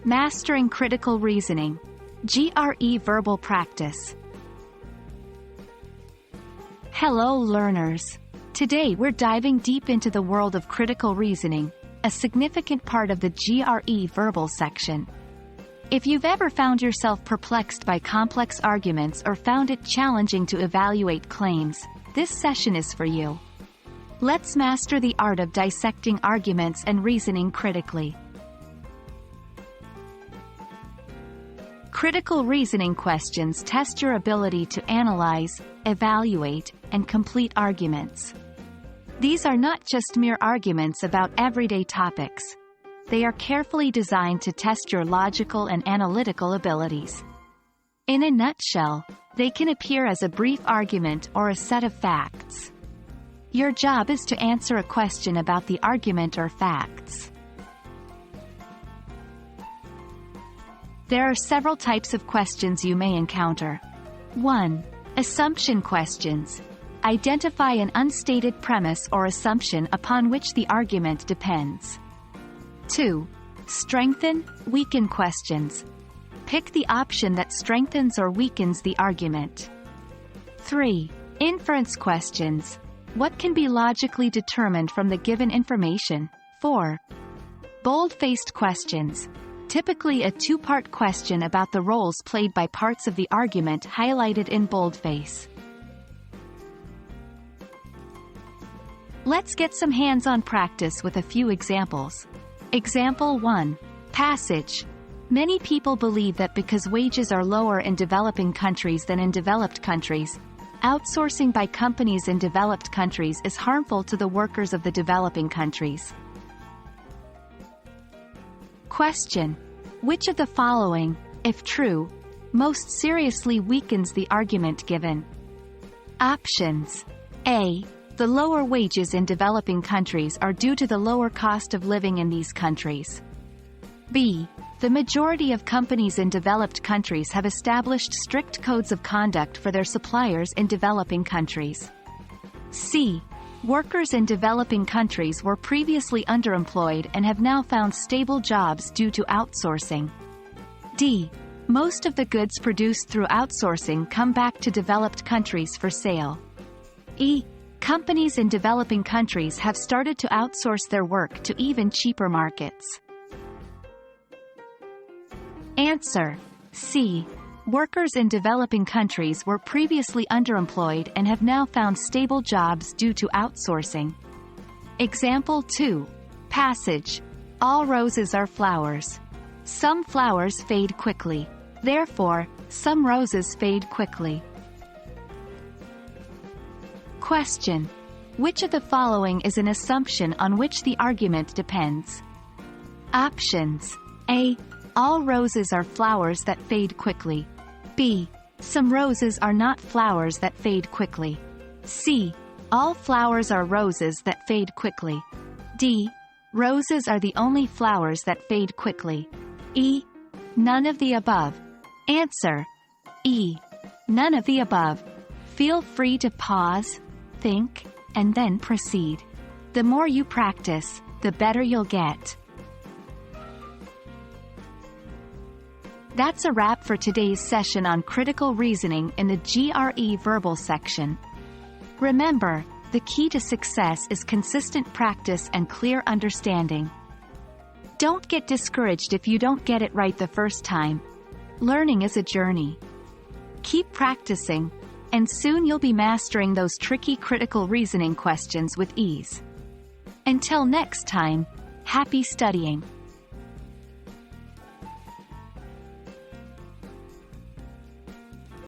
Mastering Critical Reasoning. GRE Verbal Practice. Hello learners. Today we're diving deep into the world of critical reasoning, a significant part of the GRE Verbal section. If you've ever found yourself perplexed by complex arguments or found it challenging to evaluate claims, this session is for you. Let's master the art of dissecting arguments and reasoning critically. Critical reasoning questions test your ability to analyze, evaluate, and complete arguments. These are not just mere arguments about everyday topics. They are carefully designed to test your logical and analytical abilities. In a nutshell, they can appear as a brief argument or a set of facts. Your job is to answer a question about the argument or facts. There are several types of questions you may encounter. 1. Assumption questions. Identify an unstated premise or assumption upon which the argument depends. 2. Strengthen, weaken questions. Pick the option that strengthens or weakens the argument. 3. Inference questions. What can be logically determined from the given information? 4. Bold-faced questions. Typically a two-part question about the roles played by parts of the argument highlighted in boldface. Let's get some hands-on practice with a few examples. Example 1. Passage. Many people believe that because wages are lower in developing countries than in developed countries, outsourcing by companies in developed countries is harmful to the workers of the developing countries. Question. Which of the following, if true, most seriously weakens the argument given? Options. A. The lower wages in developing countries are due to the lower cost of living in these countries. B. The majority of companies in developed countries have established strict codes of conduct for their suppliers in developing countries. C. Workers in developing countries were previously underemployed and have now found stable jobs due to outsourcing. D. Most of the goods produced through outsourcing come back to developed countries for sale. E. Companies in developing countries have started to outsource their work to even cheaper markets. Answer. C. Workers in developing countries were previously underemployed and have now found stable jobs due to outsourcing. Example 2. Passage. All roses are flowers. Some flowers fade quickly. Therefore, some roses fade quickly. Question. Which of the following is an assumption on which the argument depends? Options. A. All roses are flowers that fade quickly. B. Some roses are not flowers that fade quickly. C. All flowers are roses that fade quickly. D. Roses are the only flowers that fade quickly. E. None of the above. Answer. E. None of the above. Feel free to pause, think, and then proceed. The more you practice, the better you'll get. That's a wrap for today's session on critical reasoning in the GRE Verbal section. Remember, the key to success is consistent practice and clear understanding. Don't get discouraged if you don't get it right the first time. Learning is a journey. Keep practicing, and soon you'll be mastering those tricky critical reasoning questions with ease. Until next time, happy studying.